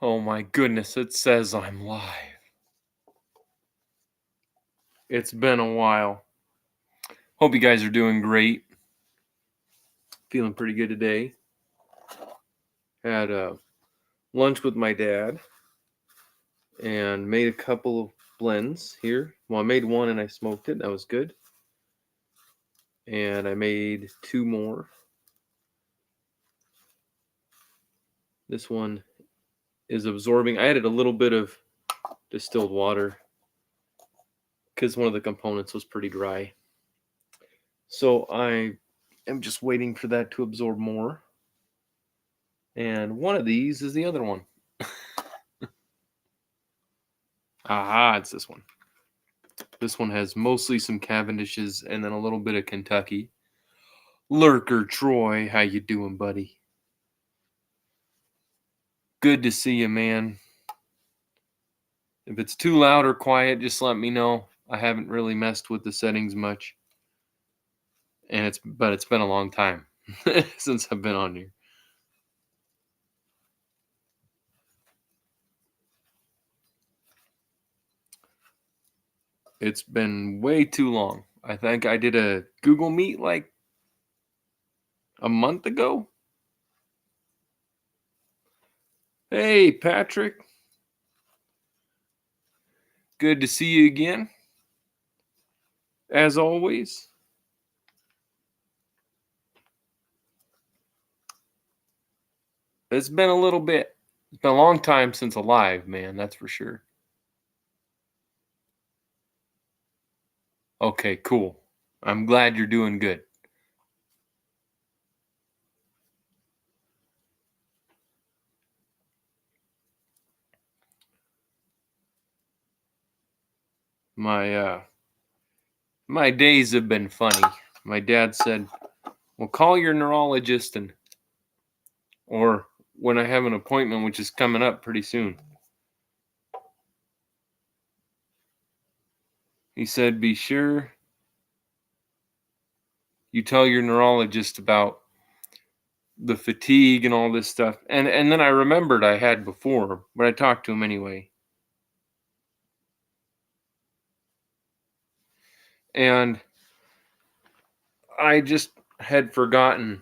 Oh my goodness, it says I'm live. It's been a while. Hope you guys are doing great. Feeling pretty good today. Had lunch with my dad and made a couple of blends here. Well, I made one and I smoked it. That was good. And I made two more. This one is absorbing. I added a little bit of distilled water because one of the components was pretty dry. So I am just waiting for that to absorb more. And one of these is the other one. Aha, it's this one. This one has mostly some Cavendishes and then a little bit of Kentucky. Lurker Troy, how you doing, buddy? Good to see you, man. If it's too loud or quiet, just let me know. I haven't really messed with the settings much. But it's been a long time since I've been on here. It's been way too long. I think I did a Google Meet like a month ago. Hey, Patrick. Good to see you again. As always. It's been a little bit. It's been a long time since alive, man. That's for sure. Okay, cool. I'm glad you're doing good. My days have been funny. My dad said, "Well, call your neurologist or when I have an appointment, which is coming up pretty soon." He said, "Be sure you tell your neurologist about the fatigue and all this stuff." And then I remembered I had before, but I talked to him anyway. And I just had forgotten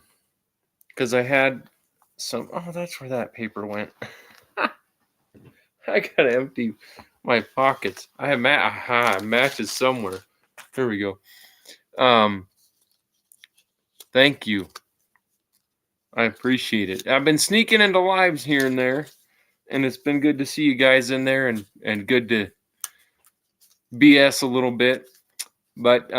because I had some. Oh, that's where that paper went. I gotta empty my pockets. I have matches somewhere. There we go. Thank you. I appreciate it. I've been sneaking into lives here and there, and it's been good to see you guys in there and good to BS a little bit. But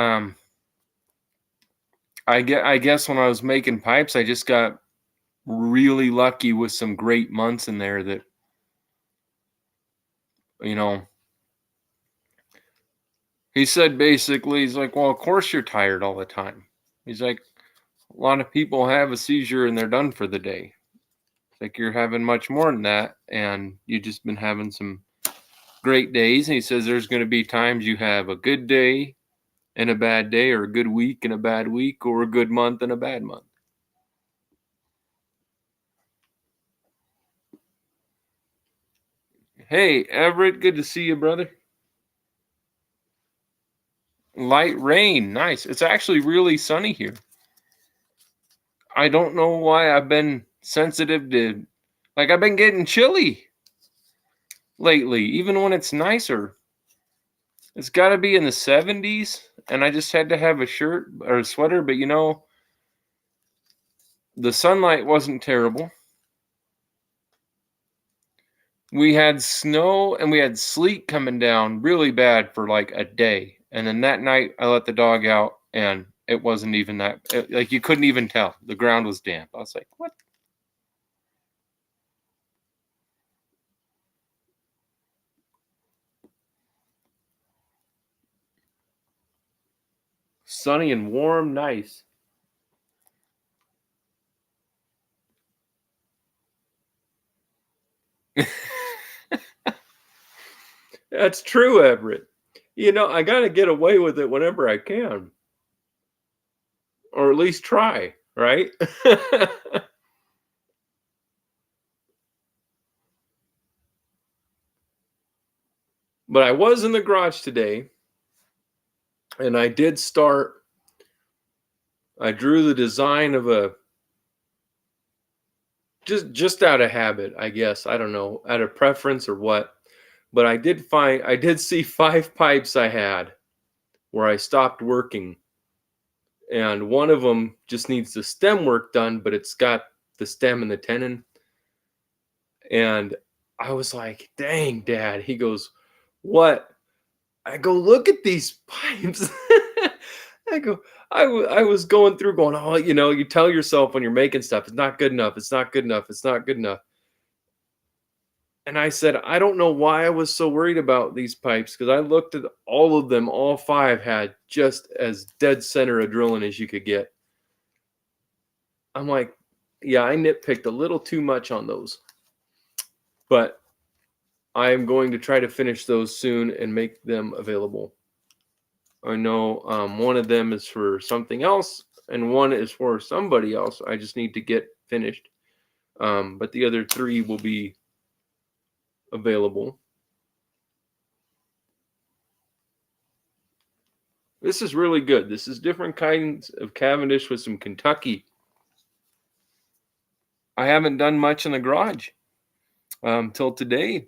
I guess when I was making pipes, I just got really lucky with some great months in there that, you know, he said basically, he's like, "Well, of course you're tired all the time." He's like, "A lot of people have a seizure and they're done for the day. It's like you're having much more than that, and you've just been having some great days." And he says there's going to be times you have a good day and a bad day, or a good week and a bad week, or a good month and a bad month. Hey, Everett, good to see you, brother. Light rain, nice. It's actually really sunny here. I don't know why I've been sensitive to, like, I've been getting chilly lately, even when it's nicer. It's got to be in the 70s, and I just had to have a shirt or a sweater, but the sunlight wasn't terrible. We had snow and we had sleet coming down really bad for like a day. And then that night I let the dog out and it wasn't even like you couldn't even tell. The ground was damp. I was like, what? Sunny and warm, nice. That's true, Everett. I got to get away with it whenever I can. Or at least try, right? But I was in the garage today, and I did start. I drew the design of a just out of habit, I guess. I don't know, out of preference or what. But I did see 5 pipes I had where I stopped working, and one of them just needs the stem work done, but it's got the stem and the tenon. And I was like, "Dang, Dad." He goes, "What?" I go, "Look at these pipes." I go, I was going through going, "Oh, you tell yourself when you're making stuff, it's not good enough. It's not good enough. It's not good enough." And I said, "I don't know why I was so worried about these pipes, because I looked at all of them, all 5 had just as dead center a drilling as you could get." I'm like, "Yeah, I nitpicked a little too much on those." But I am going to try to finish those soon and make them available. I know one of them is for something else, and one is for somebody else. I just need to get finished. But the other 3 will be available. This is really good. This is different kinds of Cavendish with some Kentucky. I haven't done much in the garage till today.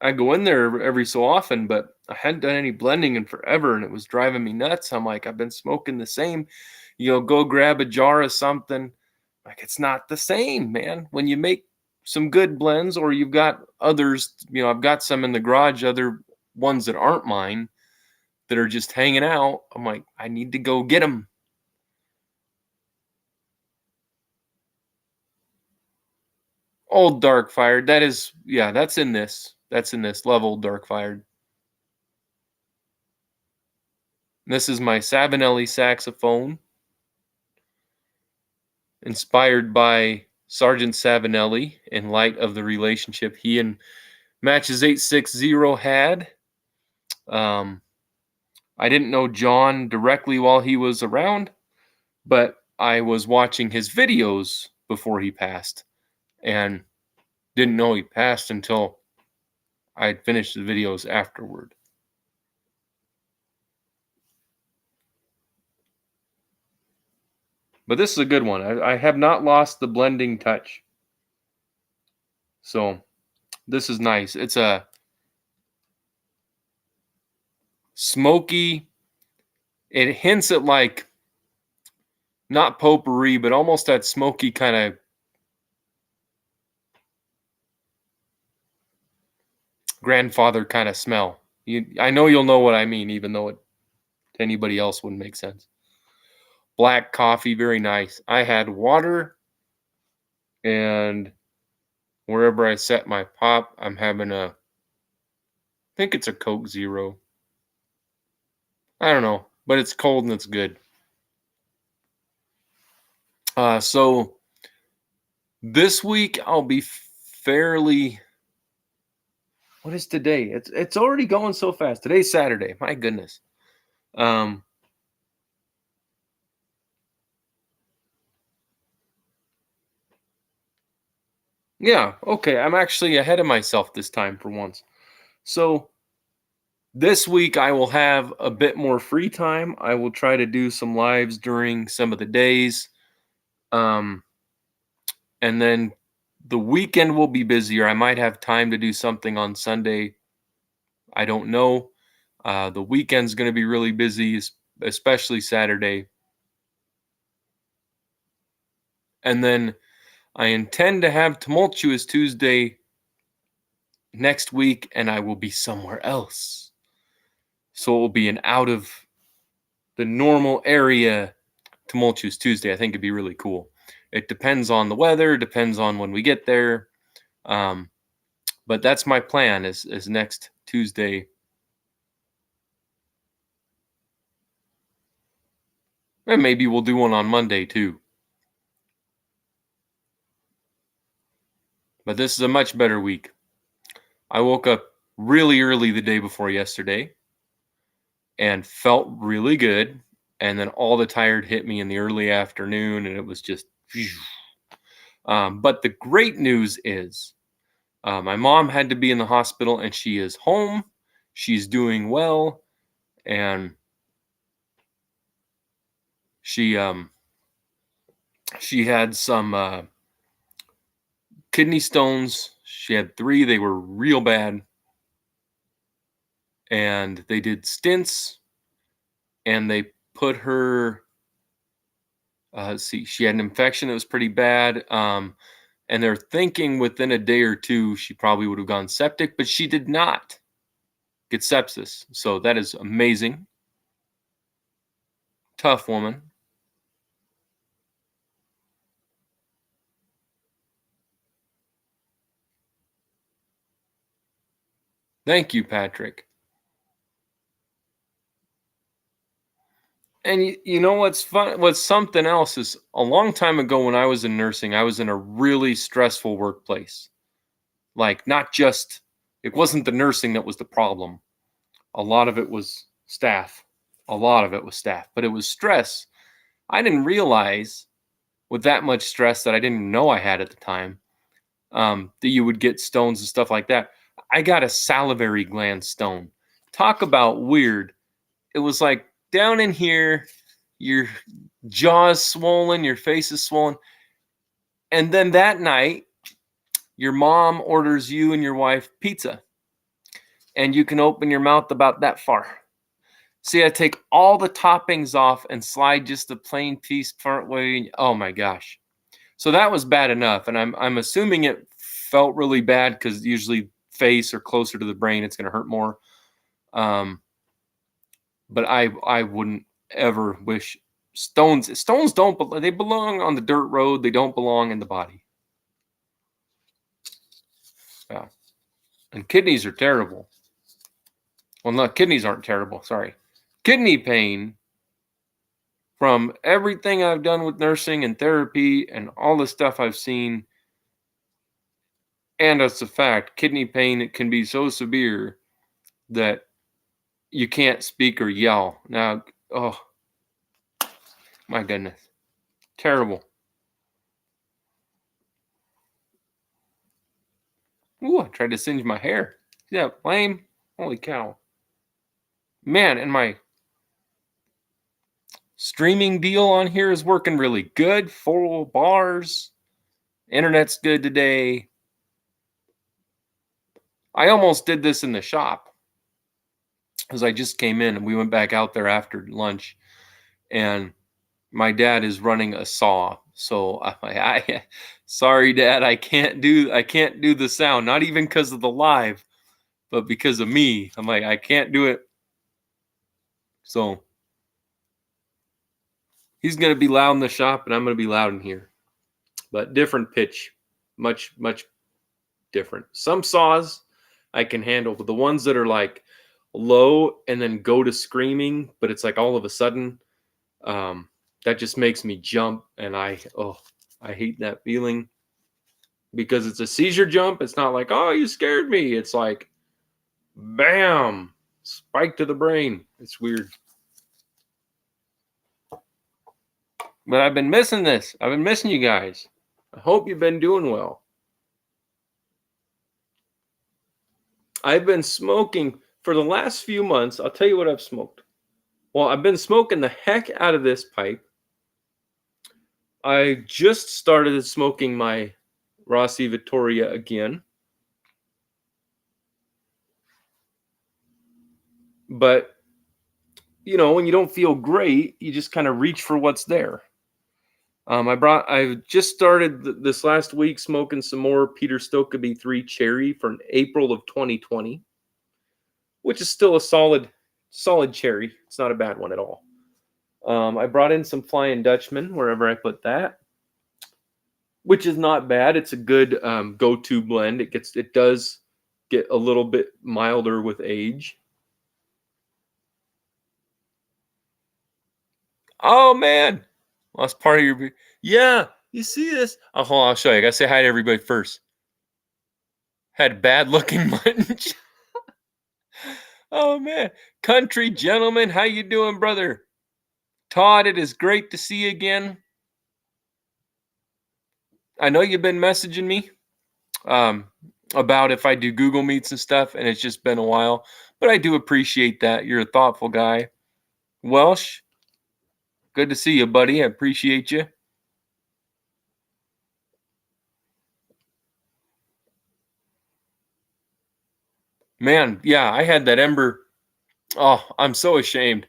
I go in there every so often, but I hadn't done any blending in forever, and it was driving me nuts. I'm like, I've been smoking the same. Go grab a jar of something. Like, it's not the same, man. When you make some good blends, or you've got others, I've got some in the garage, other ones that aren't mine that are just hanging out. I'm like, I need to go get them. Old Dark Fired. That's in this. That's in this level Dark Fired. This is my Savinelli saxophone, inspired by Sergeant Savinelli in light of the relationship he and Matches 860 had. I didn't know John directly while he was around, but I was watching his videos before he passed, and didn't know he passed until I had finished the videos afterward. But this is a good one. I have not lost the blending touch. So this is nice. It's a smoky, it hints at like not potpourri, but almost that smoky kind of grandfather kind of smell. I know you'll know what I mean, even though it to anybody else wouldn't make sense. Black coffee, very nice. I had water, and wherever I set my pop, I'm having I think it's a Coke Zero. I don't know, but it's cold and it's good. So this week I'll be fairly. What is today? It's already going so fast. Today's Saturday. My goodness. Yeah, okay. I'm actually ahead of myself this time for once. So this week I will have a bit more free time. I will try to do some lives during some of the days. And then the weekend will be busier. I might have time to do something on Sunday. I don't know. The weekend's going to be really busy, especially Saturday. And then I intend to have Tumultuous Tuesday next week, and I will be somewhere else. So it will be an out of the normal area Tumultuous Tuesday. I think it'd be really cool. It depends on the weather, depends on when we get there. But that's my plan is next Tuesday. And maybe we'll do one on Monday too. But this is a much better week. I woke up really early the day before yesterday and felt really good. And then all the tired hit me in the early afternoon, and it was just. But the great news is My mom had to be in the hospital, and she is home. She's doing well, and she had some kidney stones. She had 3. They were real bad, and they did stints, and they put her. Let's see, she had an infection that was pretty bad. And they're thinking within a day or 2 she probably would have gone septic, but she did not get sepsis. So that is amazing. Tough woman. Thank you, Patrick. And you know what's fun? What's something else is a long time ago when I was in nursing, I was in a really stressful workplace. Like, not just, it wasn't the nursing that was the problem. A lot of it was staff. A lot of it was staff, but it was stress. I didn't realize with that much stress that I didn't know I had at the time, that you would get stones and stuff like that. I got a salivary gland stone. Talk about weird. It was like down in here, your jaw's swollen, your face is swollen. And then that night, your mom orders you and your wife pizza. And you can open your mouth about that far. See, I take all the toppings off and slide just the plain piece part way. Oh my gosh. So that was bad enough. And I'm assuming it felt really bad because usually face or closer to the brain, it's going to hurt more. But I wouldn't ever wish stones don't, they belong on the dirt road. They don't belong in the body. Yeah. And kidneys are terrible. Well, no, kidneys aren't terrible. Sorry. Kidney pain, from everything I've done with nursing and therapy and all the stuff I've seen, and it's a fact, kidney pain, it can be so severe that you can't speak or yell. Now, oh, my goodness. Terrible. Ooh, I tried to singe my hair. Yeah, lame. Holy cow. Man, and my streaming deal on here is working really good. 4 bars. Internet's good today. I almost did this in the shop because I just came in and we went back out there after lunch, and my dad is running a saw. So I sorry, Dad, I can't do the sound, not even because of the live, but because of me. I'm like, I can't do it. So he's gonna be loud in the shop, and I'm gonna be loud in here, but different pitch, much different. Some saws I can handle, but the ones that are like low and then go to screaming, but it's like all of a sudden, that just makes me jump, and I hate that feeling because it's a seizure jump. It's not like, oh, you scared me. It's like, bam, spike to the brain. It's weird. But I've been missing this. I've been missing you guys. I hope you've been doing well. I've been smoking for the last few months. I'll tell you what I've smoked. Well, I've been smoking the heck out of this pipe. I just started smoking my Rossi Vittoria again. But, you know, when you don't feel great, you just kind of reach for what's there. I just started this last week smoking some more Peter Stokkebye 3 Cherry from April of 2020, which is still a solid cherry. It's not a bad one at all. I brought in some Flying Dutchman wherever I put that, which is not bad. It's a good go-to blend. It does get a little bit milder with age. Oh man, lost part of your. Yeah, you see this? Oh, hold on, I'll show you. I gotta say hi to everybody first. Had bad looking munch. Oh man, country gentleman, how you doing, brother? Todd, it is great to see you again. I know you've been messaging me. about if I do Google Meets and stuff, and it's just been a while. But I do appreciate that. You're a thoughtful guy. Welsh, good to see you, buddy. I appreciate you. Man, yeah, I had that ember. Oh, I'm so ashamed.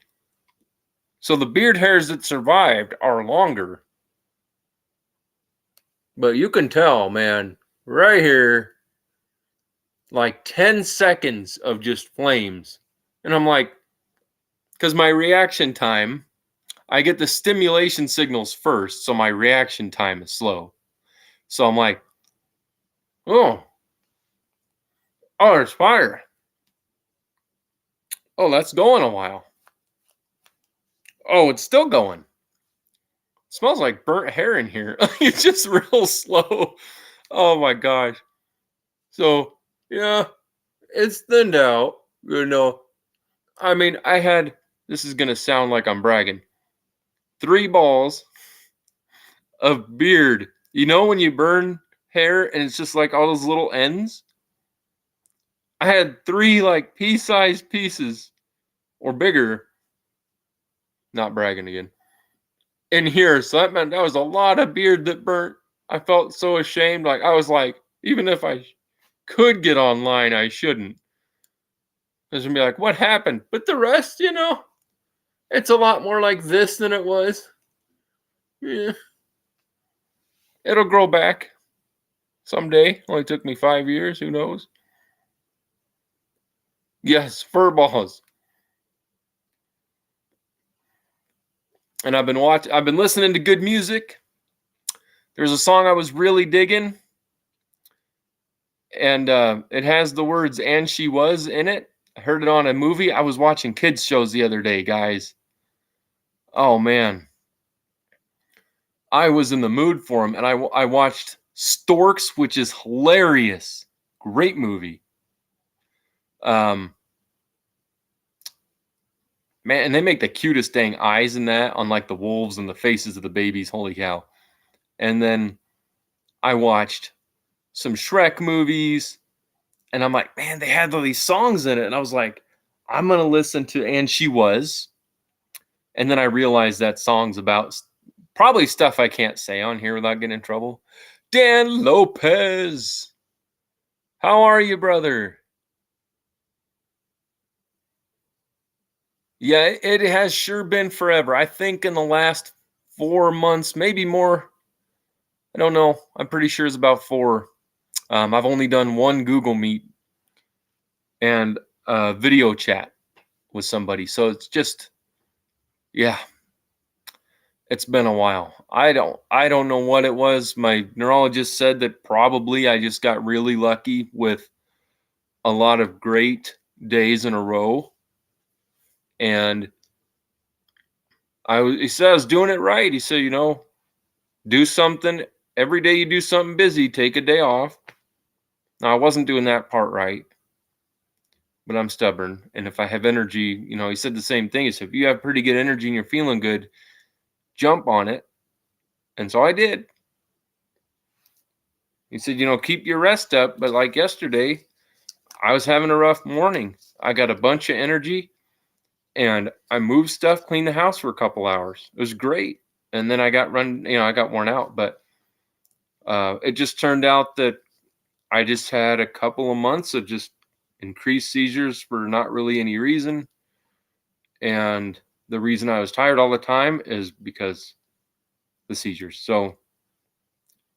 So the beard hairs that survived are longer. But you can tell, man, right here, like 10 seconds of just flames. And I'm like, because my reaction time, I get the stimulation signals first, so my reaction time is slow. So I'm like, oh, there's fire. Oh, that's going a while. Oh, it's still going. It smells like burnt hair in here. It's just real slow. Oh my gosh. So, yeah, it's thinned out. I mean, this is going to sound like I'm bragging, 3 balls of beard. You know, when you burn hair and it's just like all those little ends? I had 3 like pea-sized pieces or bigger. Not bragging again. In here. So that meant that was a lot of beard that burnt. I felt so ashamed. Like, I was like, even if I could get online, I shouldn't. Because I'd be like, what happened? But the rest, it's a lot more like this than it was. Yeah. It'll grow back someday. Only took me 5 years. Who knows? Yes, fur balls. And I've been listening to good music. There's a song I was really digging. And it has the words "and she was" in it. I heard it on a movie. I was watching kids shows the other day, guys. Oh man, I was in the mood for them, and I watched Storks, which is hilarious. Great movie. Man, and they make the cutest dang eyes in that on like the wolves and the faces of the babies. Holy cow. And then I watched some Shrek movies, and I'm like, man, they had all these songs in it. And I was like, I'm going to listen to "And She Was." And then I realized that song's about probably stuff I can't say on here without getting in trouble. Dan Lopez. How are you, brother? Yeah, it has sure been forever. I think in the last 4 months, maybe more. I don't know. I'm pretty sure it's about 4. I've only done 1 Google Meet and video chat with somebody. So it's just, yeah, it's been a while. I don't know what it was. My neurologist said that probably I just got really lucky with a lot of great days in a row. And he said I was doing it right. He said, do something every day. You do something busy, take a day off. Now, I wasn't doing that part right, but I'm stubborn. And if I have energy, he said the same thing. He said, if you have pretty good energy and you're feeling good, jump on it. And so I did. He said, keep your rest up. But like yesterday, I was having a rough morning. I got a bunch of energy and I moved stuff, cleaned the house for a couple hours. It was great. And then I got worn out. But it just turned out that I just had a couple of months of just increased seizures for not really any reason. And the reason I was tired all the time is because the seizures. So,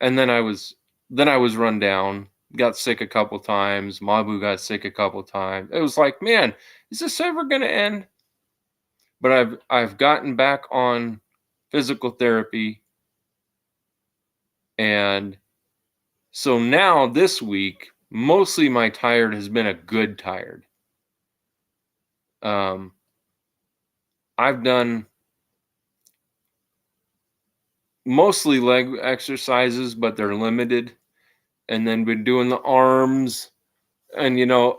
and then I was run down, got sick a couple times. Mabu got sick a couple times. It was like, man, is this ever going to end? But I've gotten back on physical therapy. And so now this week, mostly my tired has been a good tired. I've done mostly leg exercises, but they're limited. And then been doing the arms and,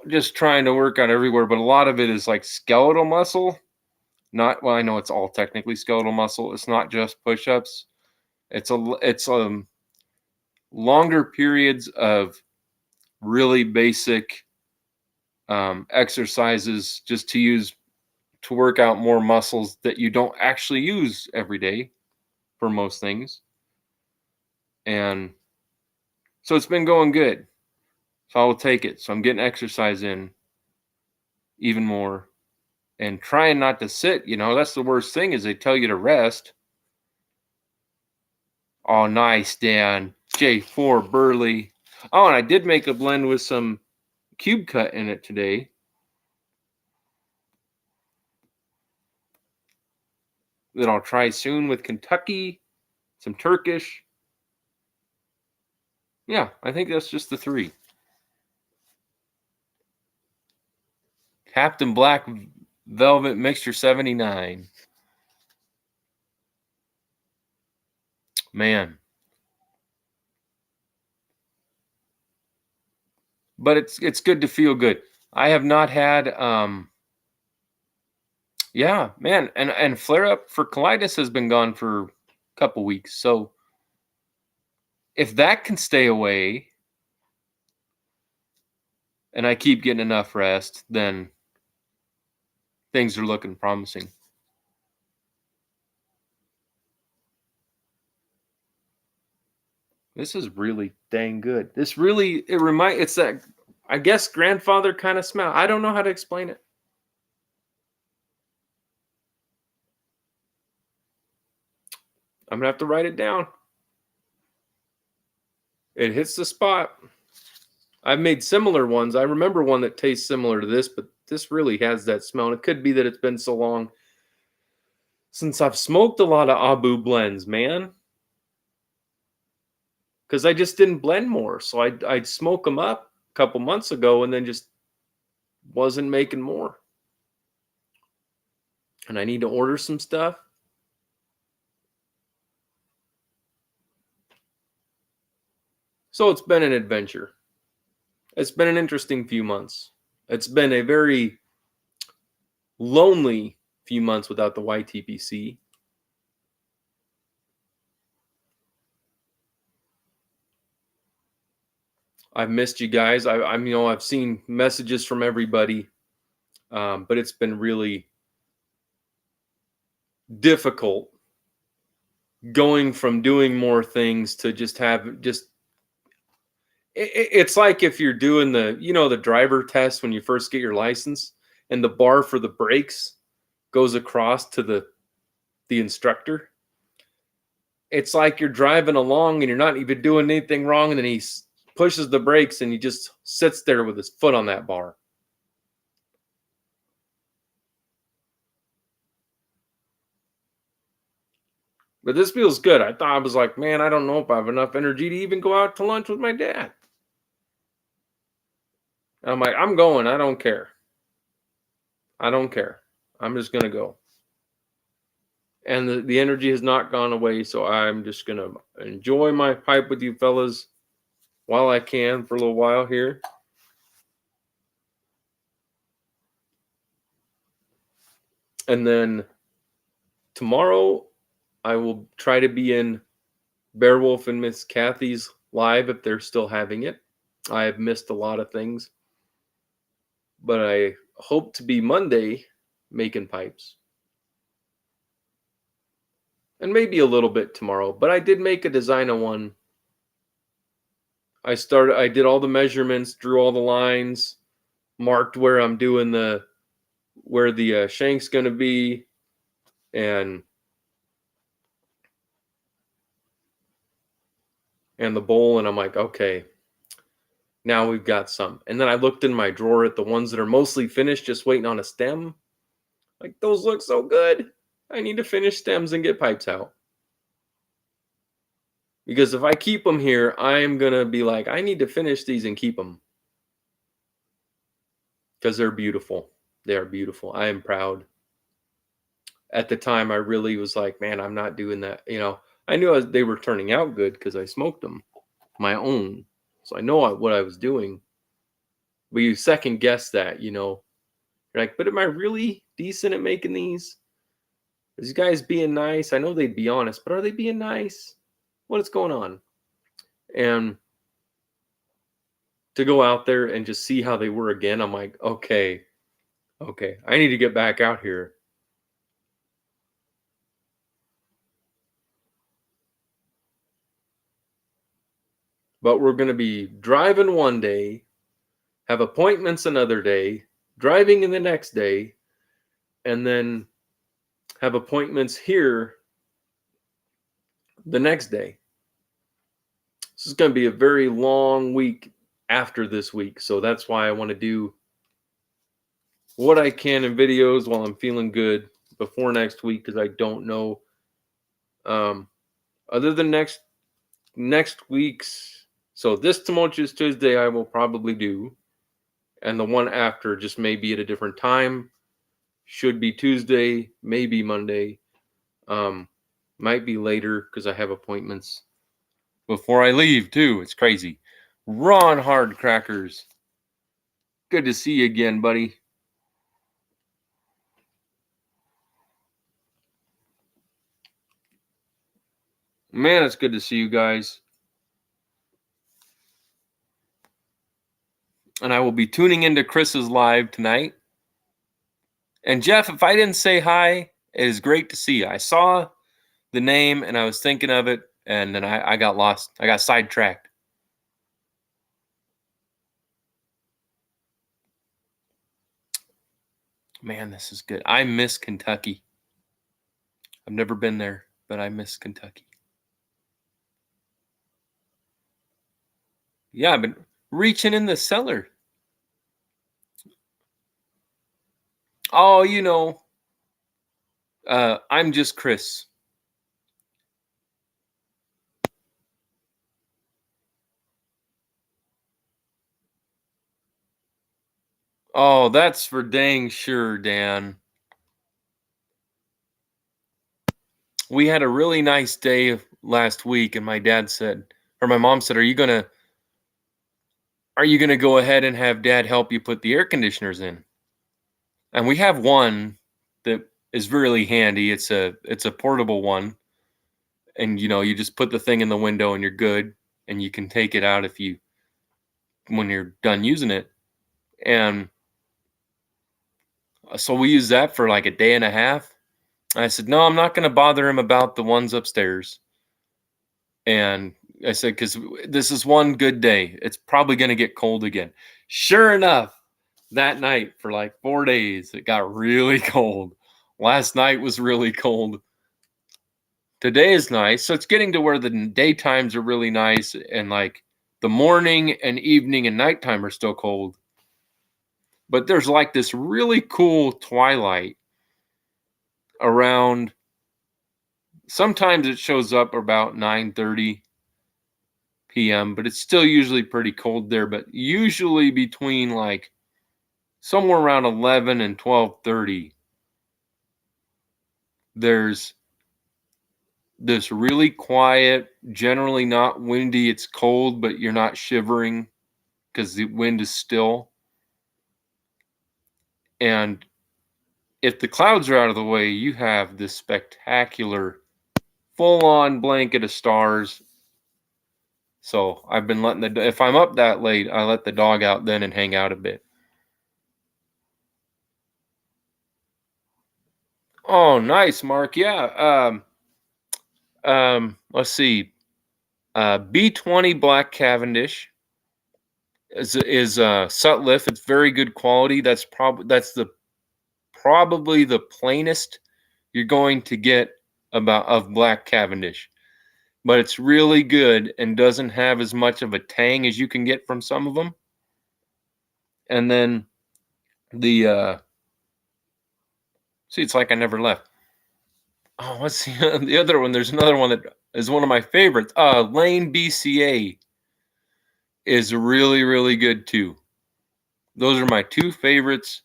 just trying to work out everywhere. But a lot of it is like skeletal muscle. I know it's all technically skeletal muscle. It's not just push-ups. It's longer periods of really basic exercises just to work out more muscles that you don't actually use every day for most things. And so it's been going good. So I will take it. So I'm getting exercise in even more and trying not to sit. That's the worst thing is they tell you to rest. Oh, nice, Dan. J4 Burley. Oh, and I did make a blend with some cube cut in it today. That I'll try soon with Kentucky, some Turkish. Yeah, I think that's just the 3. Captain Black Velvet Mixture 79. Man. But it's good to feel good. I have not had yeah, man, and flare up for colitis has been gone for a couple weeks. So if that can stay away and I keep getting enough rest, then things are looking promising. This is really dang good. It's that, I guess, grandfather kind of smell. I don't know how to explain it. I'm gonna have to write it down. It hits the spot. I've made similar ones. I remember one that tastes similar to this, but this really has that smell. And it could be that it's been so long since I've smoked a lot of Abu blends, man. Because I just didn't blend more. So I'd smoke them up a couple months ago and then just wasn't making more. And I need to order some stuff. So it's been an adventure. It's been an interesting few months. It's been a very lonely few months without the YTPC. I've missed you guys. I've seen messages from everybody, but it's been really difficult going from doing more things to it's like if you're doing the driver test when you first get your license and the bar for the brakes goes across to the instructor. It's like you're driving along and you're not even doing anything wrong, and then he pushes the brakes and he just sits there with his foot on that bar. But this feels good. I was like, man, I don't know if I have enough energy to even go out to lunch with my dad. And I'm like, I'm going. I don't care. I don't care. I'm just going to go. And the energy has not gone away, so I'm just going to enjoy my pipe with you fellas while I can for a little while here. And then tomorrow, I will try to be in Beowulf and Miss Kathy's live if they're still having it. I have missed a lot of things, but I hope to be Monday making pipes. And maybe a little bit tomorrow, but I did make a design of one. I did all the measurements, drew all the lines, marked where I'm doing where the shank's going to be, and the bowl, and I'm like, okay, now we've got some. And then I looked in my drawer at the ones that are mostly finished, just waiting on a stem. Like, those look so good. I need to finish stems and get pipes out. Because if I keep them here, I'm going to be like, I need to finish these and keep them. Because they're beautiful. They are beautiful. I am proud. At the time, I really was like, man, I'm not doing that. I knew they were turning out good because I smoked them, my own. So I know what I was doing. But you second guess that, You're like, but am I really decent at making these? Are these guys being nice? I know they'd be honest, but are they being nice? What is going on? And to go out there and just see how they were again, I'm like, okay, I need to get back out here. But we're going to be driving one day, have appointments another day, driving in the next day, and then have appointments here the next day. This is going to be a very long week after this week. So that's why I want to do what I can in videos while I'm feeling good before next week, because I don't know. Other than next week's, so this Tumultuous Tuesday I will probably do, and the one after just may be at a different time. Should be Tuesday, maybe Monday. Might be later because I have appointments before I leave too. It's crazy. Ron Hard Crackers, good to see you again, buddy. Man, it's good to see you guys. And I will be tuning into Chris's live tonight. And Jeff, if I didn't say hi, it is great to see you. I saw the name and I was thinking of it, and then I got lost. I got sidetracked. Man, this is good. I miss Kentucky. I've never been there, but I miss Kentucky. Yeah, I've been reaching in the cellar. Oh, you know, I'm just Chris. Oh, that's for dang sure, Dan. We had a really nice day last week, and my dad said, or my mom said, are you gonna go ahead and have Dad help you put the air conditioners in? And we have one that is really handy. It's a portable one, and you know, you just put the thing in the window and you're good, and you can take it out when you're done using it. And so we used that for like a day and a half. I said, no, I'm not going to bother him about the ones upstairs. And I said, because this is one good day. It's probably going to get cold again. Sure enough, that night for like 4 days, it got really cold. Last night was really cold. Today is nice. So it's getting to where the daytimes are really nice, and like the morning and evening and nighttime are still cold. But there's like this really cool twilight around. Sometimes it shows up about 9:30 p.m., but it's still usually pretty cold there. But usually between like somewhere around 11 and 12:30, there's this really quiet, generally not windy. It's cold, but you're not shivering because the wind is still. And if the clouds are out of the way, you have this spectacular full-on blanket of stars. So I've been letting if I'm up that late, I let the dog out then and hang out a bit. Oh, nice, Mark. Yeah. Let's see. B20 Black Cavendish is Sutliff. It's very good quality. That's probably the plainest you're going to get of Black Cavendish, but it's really good and doesn't have as much of a tang as you can get from some of them. And then the see, it's like I never left. Oh, what's the other one? There's another one that is one of my favorites. Lane BCA is really, really good too. Those are my two favorites.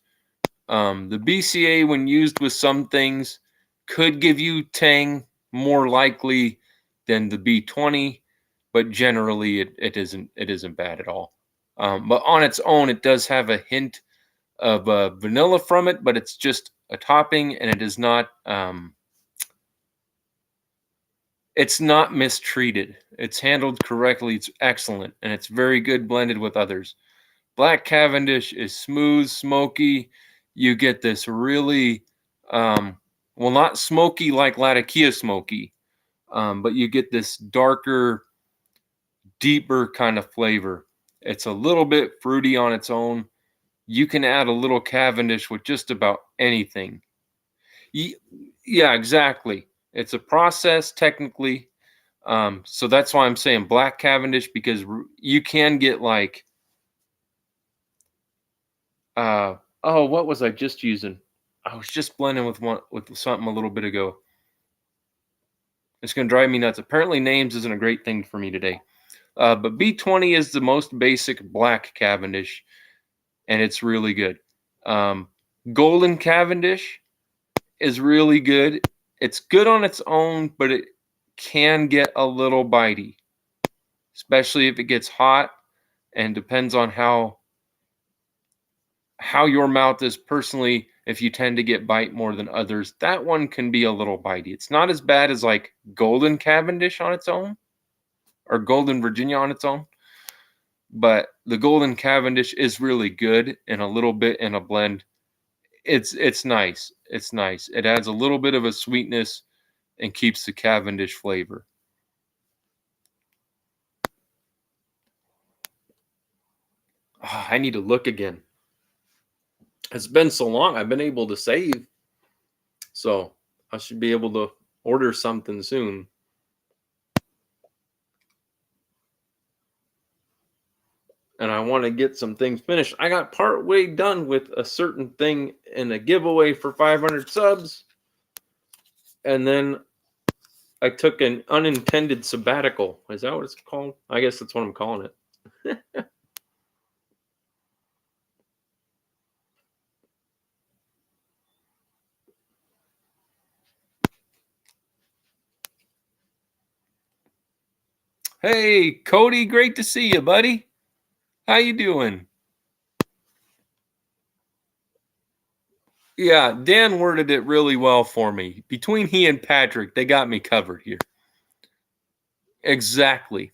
The BCA, when used with some things, could give you tang more likely than the B20, but generally it isn't bad at all. But on its own, it does have a hint of vanilla from it, but it's just a topping, and it is not. It's not mistreated. It's handled correctly. It's excellent, and it's very good blended with others. Black Cavendish is smooth, smoky. You get this really, well, not smoky like Latakia smoky, but you get this darker, deeper kind of flavor. It's a little bit fruity on its own. You can add a little Cavendish with just about anything. Yeah, exactly. It's a process technically. So that's why I'm saying Black Cavendish, because you can get like, oh, what was I just using? I was just blending with something a little bit ago. It's going to drive me nuts. Apparently, names isn't a great thing for me today. But B20 is the most basic Black Cavendish, and it's really good. Golden Cavendish is really good. It's good on its own, but it can get a little bitey, especially if it gets hot, and depends on how your mouth is personally. If you tend to get bite more than others, that one can be a little bitey. It's not as bad as like Golden Cavendish on its own or Golden Virginia on its own, but the Golden Cavendish is really good, and a little bit in a blend. It's nice. It's nice. It adds a little bit of a sweetness and keeps the Cavendish flavor. Oh, I need to look again. It's been so long. I've been able to save, so I should be able to order something soon. And I want to get some things finished. I got part way done with a certain thing in a giveaway for 500 subs. And then I took an unintended sabbatical. Is that what it's called? I guess that's what I'm calling it. Hey, Cody, great to see you, buddy. How you doing? Yeah, Dan worded it really well for me. Between he and Patrick, they got me covered here. Exactly.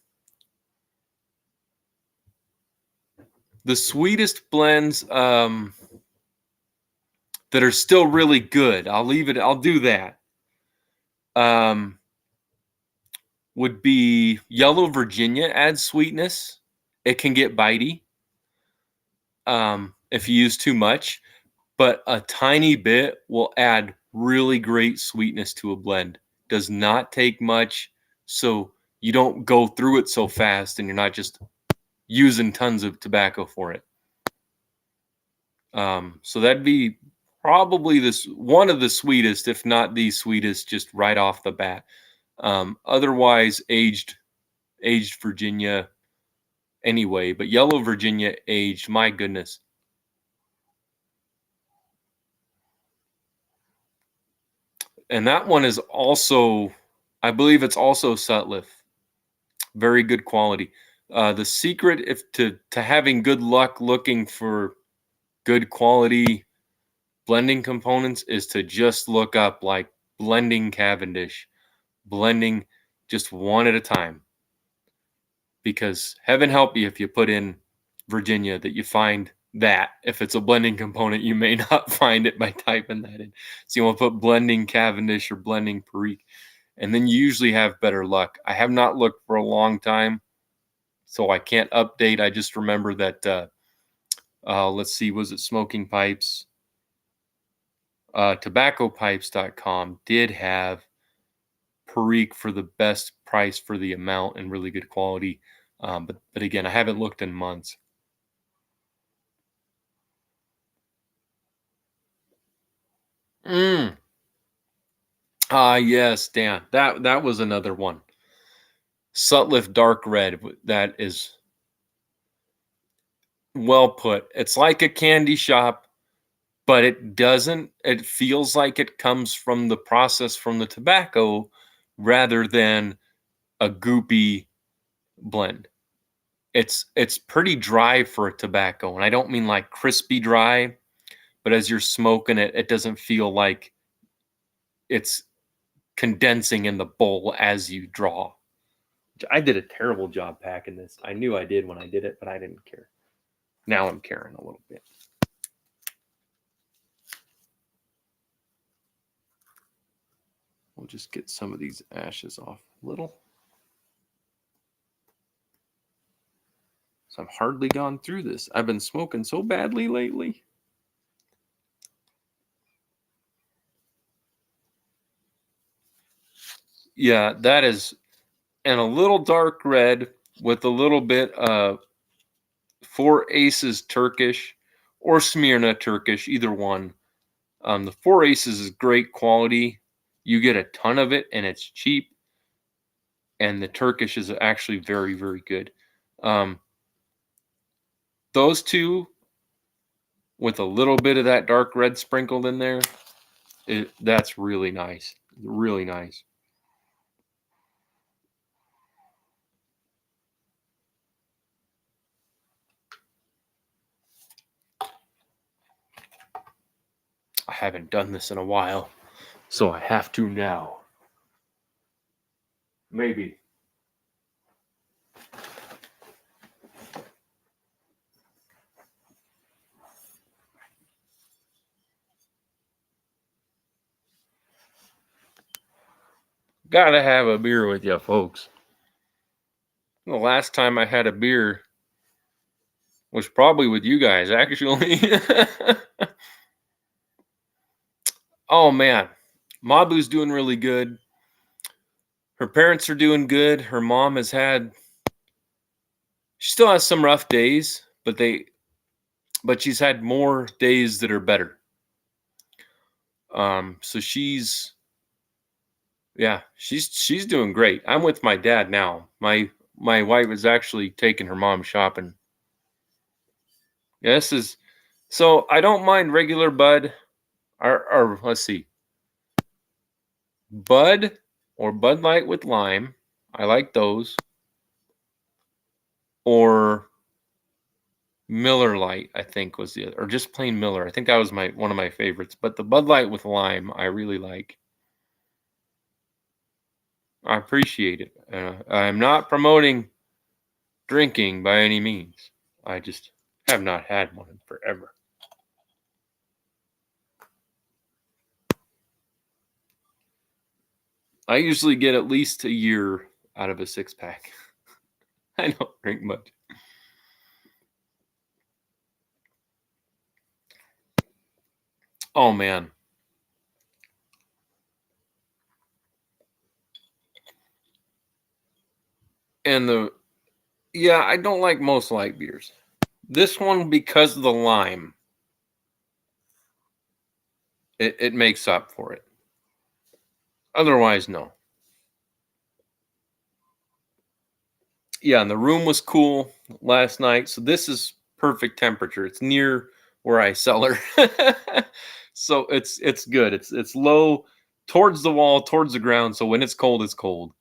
The sweetest blends that are still really good. I'll do that. Would be Yellow Virginia adds sweetness. It can get bitey if you use too much, but a tiny bit will add really great sweetness to a blend. Does not take much, so you don't go through it so fast and you're not just using tons of tobacco for it. So that'd be probably one of the sweetest, if not the sweetest, just right off the bat. Otherwise, aged Virginia anyway, but Yellow Virginia aged, my goodness. And that one is also, I believe it's also Sutliff. Very good quality. The secret to having good luck looking for good quality blending components is to just look up like blending Cavendish, blending just one at a time. Because heaven help you if you put in Virginia that you find that. If it's a blending component, you may not find it by typing that in. So you want to put blending Cavendish or blending Perique, and then you usually have better luck. I have not looked for a long time, so I can't update. I just remember that, let's see, was it Smoking Pipes? TobaccoPipes.com did have Perique for the best price for the amount and really good quality. But again, I haven't looked in months. Yes, Dan. That was another one. Sutliff Dark Red. That is well put. It's like a candy shop, but it doesn't. It feels like it comes from the process from the tobacco rather than a goopy blend. It's pretty dry for a tobacco, and I don't mean like crispy dry, but as you're smoking it, it doesn't feel like it's condensing in the bowl as you draw. I did a terrible job packing this. I knew I did when I did it, but I didn't care. Now I'm caring a little bit. We'll just get some of these ashes off a little. So I've hardly gone through this. I've been smoking so badly lately. Yeah, that is, and a little dark red with a little bit of Four Aces Turkish or Smyrna Turkish, either one. The Four Aces is great quality. You get a ton of it, and it's cheap. And the Turkish is actually very, very good. Those two, with a little bit of that dark red sprinkled in there, that's really nice. Really nice. I haven't done this in a while, so I have to now. Maybe. Gotta have a beer with you, folks. The last time I had a beer was probably with you guys, actually. Oh, man. Mabu's doing really good. Her parents are doing good. Her mom she still has some rough days, but she's had more days that are better. So she's doing great. I'm with my dad now. My wife is actually taking her mom shopping. Yeah, so I don't mind regular Bud, or let's see, Bud or Bud Light with lime. I like those. Or Miller Lite, I think was or just plain Miller. I think that was one of my favorites. But the Bud Light with lime, I really like. I appreciate it. I'm not promoting drinking by any means. I just have not had one in forever. I usually get at least a year out of a 6-pack. I don't drink much. Oh, man. And I don't like most light beers. This one, because of the lime, it makes up for it. Otherwise, no. Yeah, and the room was cool last night. So this is perfect temperature. It's near where I cellar. So it's good. It's low towards the wall, towards the ground. So when it's cold, it's cold.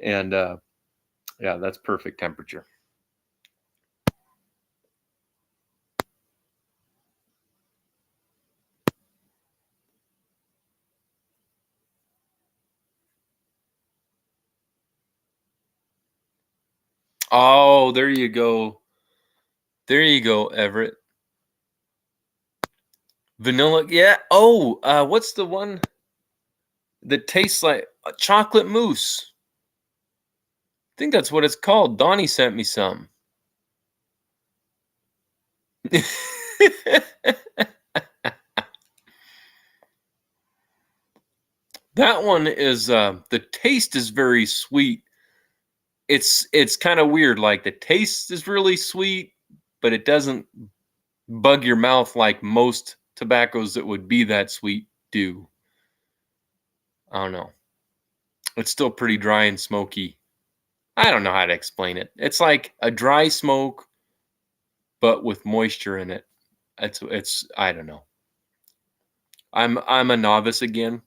And yeah, that's perfect temperature. Oh, there you go. There you go, Everett. Vanilla, yeah. Oh, what's the one that tastes like chocolate mousse? I think that's what it's called. Donnie sent me some. That one is the taste is very sweet. It's kind of weird. Like the taste is really sweet, but it doesn't bug your mouth like most tobaccos that would be that sweet do. I don't know. It's still pretty dry and smoky. I don't know how to explain it. It's like a dry smoke, but with moisture in it. It's I don't know. I'm a novice again.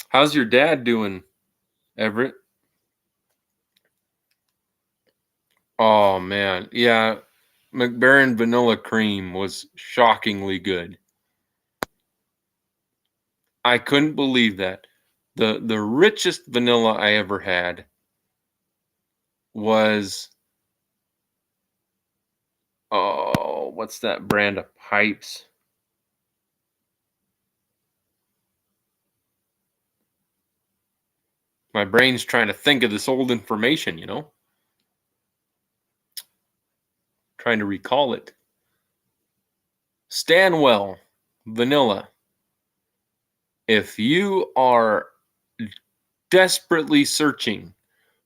How's your dad doing, Everett? Oh man, yeah. McBaron Vanilla Cream was shockingly good. I couldn't believe that. The richest vanilla I ever had was, oh, what's that brand of pipes? My brain's trying to think of this old information, trying to recall it. Stanwell vanilla. If you are desperately searching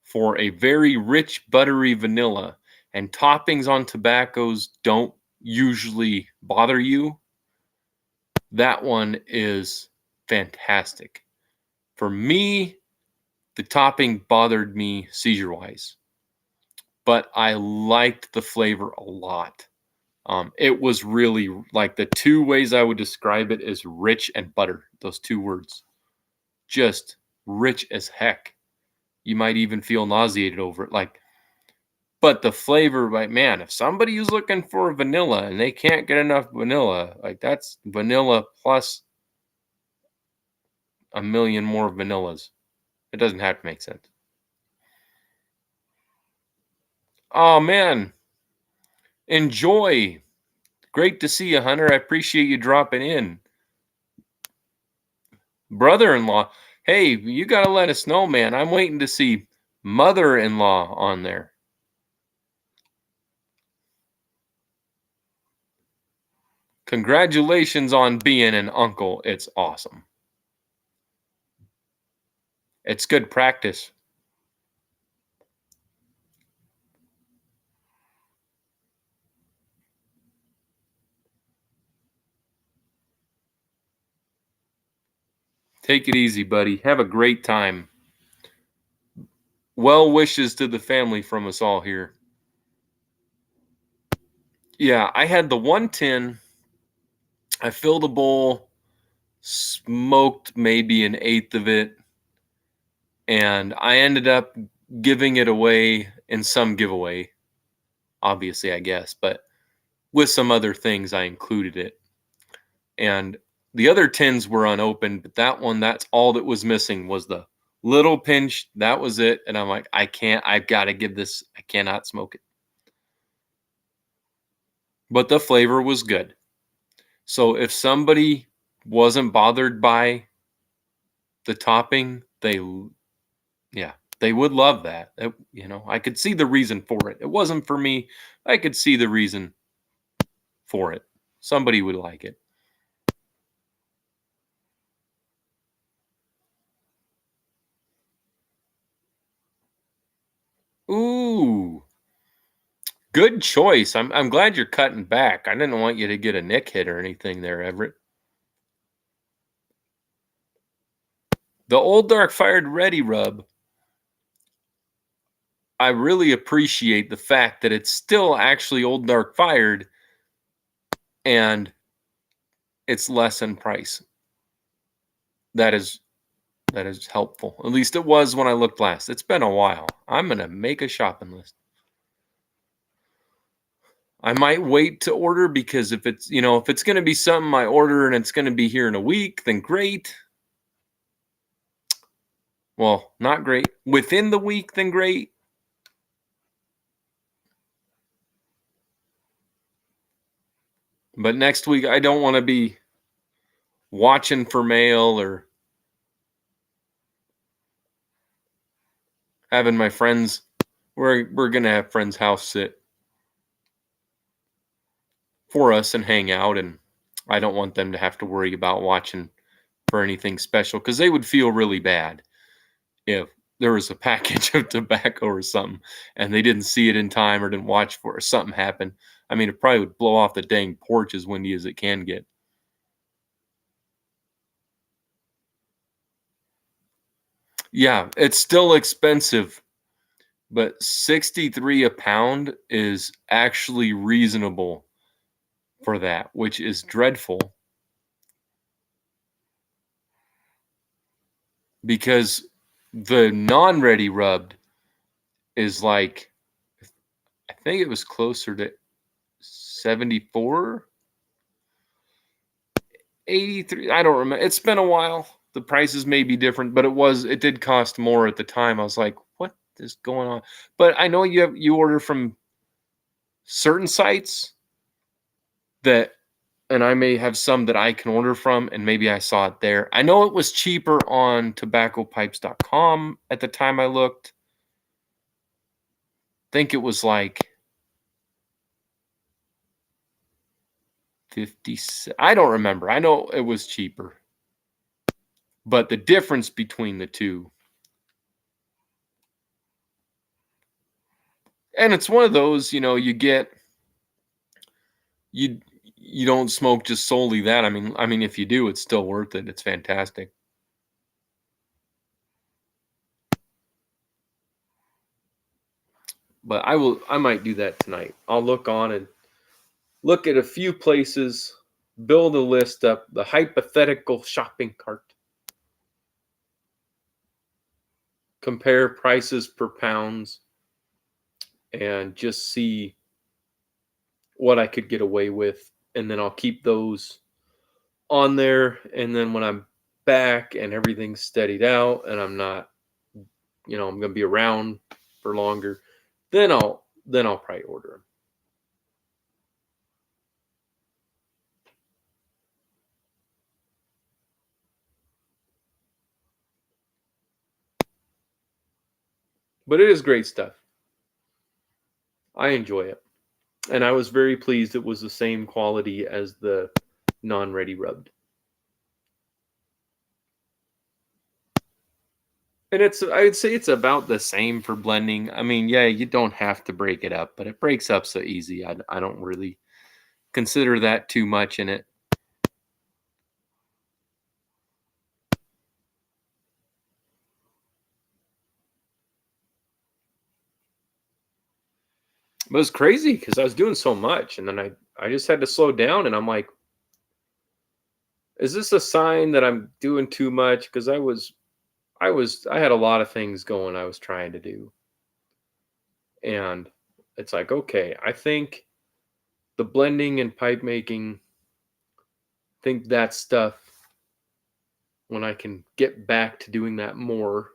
for a very rich, buttery vanilla and toppings on tobaccos don't usually bother you, that one is fantastic. For me, the topping bothered me seizure-wise, but I liked the flavor a lot. It was really, like, the two ways I would describe it is rich and butter. Those two words. Just rich as heck. You might even feel nauseated over it. But the flavor, like, man, if somebody is looking for vanilla and they can't get enough vanilla, like, that's vanilla plus a million more vanillas. It doesn't have to make sense. Oh, man. Enjoy. Great to see you, Hunter. I appreciate you dropping in. Brother-in-law. Hey, you got to let us know, man. I'm waiting to see mother-in-law on there. Congratulations on being an uncle. It's awesome. It's good practice. Take it easy, buddy. Have a great time. Well wishes to the family from us all here. Yeah, I had the 110. I filled a bowl, smoked maybe an eighth of it, and I ended up giving it away in some giveaway, obviously, I guess, but with some other things I included it. And the other tins were unopened, but that one, that's all that was missing was the little pinch. That was it. And I'm like, I've got to give this, I cannot smoke it. But the flavor was good. So if somebody wasn't bothered by the topping, they would love that. I could see the reason for it. It wasn't for me. I could see the reason for it. Somebody would like it. Ooh, good choice. I'm glad you're cutting back. I didn't want you to get a nick hit or anything there, Everett. The Old Dark Fired Ready Rub. I really appreciate the fact that it's still actually Old Dark Fired and it's less in price. That is helpful. At least it was when I looked last. It's been a while. I'm going to make a shopping list. I might wait to order because if it's going to be something I order and it's going to be here in a week, then great. Well, not great. Within the week, then great. But next week, I don't want to be watching for mail or having my friends. We're going to have friends' house sit for us and hang out. And I don't want them to have to worry about watching for anything special because they would feel really bad if there was a package of tobacco or something and they didn't see it in time or didn't watch for it or something happened. I mean, it probably would blow off the dang porch as windy as it can get. Yeah, it's still expensive, but 63 a pound is actually reasonable for that, which is dreadful because the non-ready rubbed is like, I think it was closer to 74, 83. I don't remember. It's been a while. the prices may be different, but it did cost more at the time. I was like, what is going on? But I know you order from certain sites that, and I may have some that I can order from, and maybe I saw it there. I know it was cheaper on tobaccopipes.com at the time I looked. I think it was like 50. I don't remember. I know it was cheaper. But the difference between the two, and it's one of those, you don't smoke just solely that. I mean, if you do, it's still worth it. It's fantastic. But I might do that tonight. I'll look on and look at a few places, build a list up, the hypothetical shopping cart, compare prices per pounds, and just see what I could get away with. And then I'll keep those on there. And then when I'm back and everything's steadied out and I'm not, I'm going to be around for longer, then I'll probably order them. But it is great stuff. I enjoy it. And I was very pleased it was the same quality as the non-ready rubbed. And I would say it's about the same for blending. I mean, yeah, you don't have to break it up, but it breaks up so easy. I don't really consider that too much in it. But it was crazy because I was doing so much, and then I just had to slow down, and I'm like, is this a sign that I'm doing too much? Because I had a lot of things going I was trying to do. And it's like, okay, I think the blending and pipe making, I think that stuff, when I can get back to doing that more,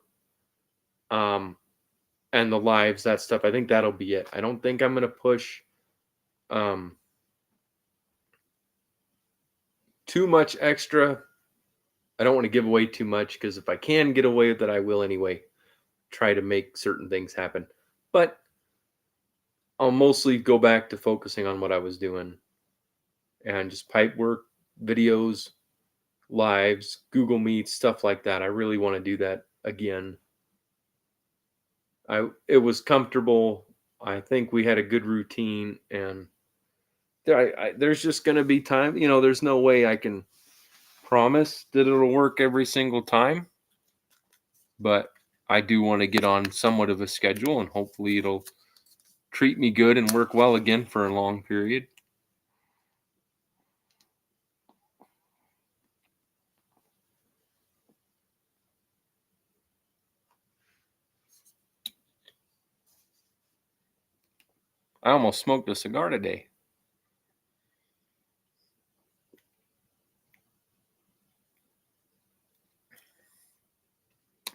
and the lives, that stuff, I think that'll be it. I don't think I'm going to push too much extra. I don't want to give away too much, because if I can get away with it, I will anyway. Try to make certain things happen. But I'll mostly go back to focusing on what I was doing and just pipe work, videos, lives, Google Meets, stuff like that. I really want to do that again. It was comfortable. I think we had a good routine, and there's just going to be time. There's no way I can promise that it'll work every single time, but I do want to get on somewhat of a schedule, and hopefully it'll treat me good and work well again for a long period. I almost smoked a cigar today.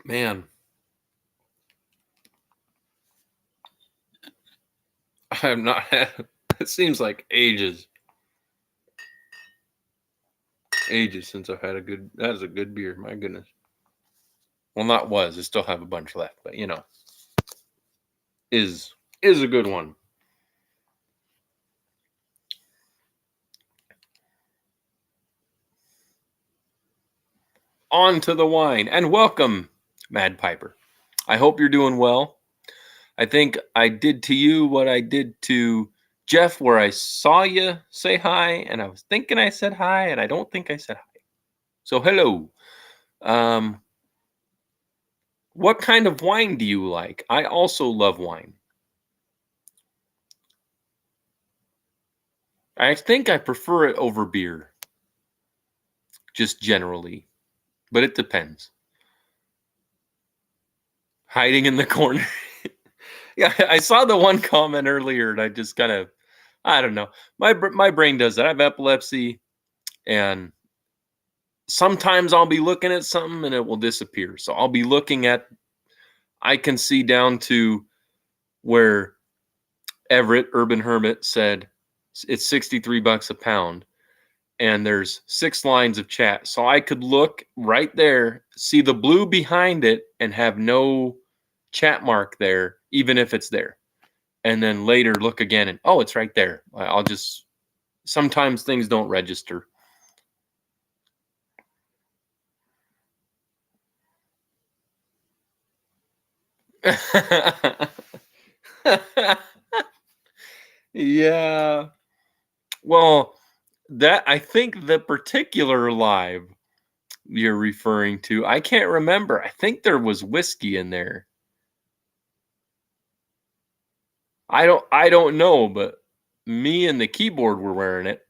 Man, I have not had, it seems like ages since I've had that is a good beer. My goodness. Well, not was. I still have a bunch left, but is a good one. On to the wine, and welcome, Mad Piper. I hope you're doing well. I think I did to you what I did to Jeff, where I saw you say hi, and I was thinking I said hi, and I don't think I said hi. So hello. What kind of wine do you like? I also love wine. I think I prefer it over beer, just generally, but it depends. Hiding in the corner. Yeah, I saw the one comment earlier, and I just kind of, I don't know. My brain does that. I have epilepsy, and sometimes I'll be looking at something and it will disappear. So I'll be looking at, I can see down to where Everett Urban Hermit said it's $63 a pound, and there's 6 lines of chat. So I could look right there, see the blue behind it, and have no chat mark there, even if it's there. And then later look again and, oh, it's right there. I'll just, sometimes things don't register. Yeah. Well, that, I think the particular live you're referring to, I can't remember. I think there was whiskey in there. I don't know, but me and the keyboard were wearing it.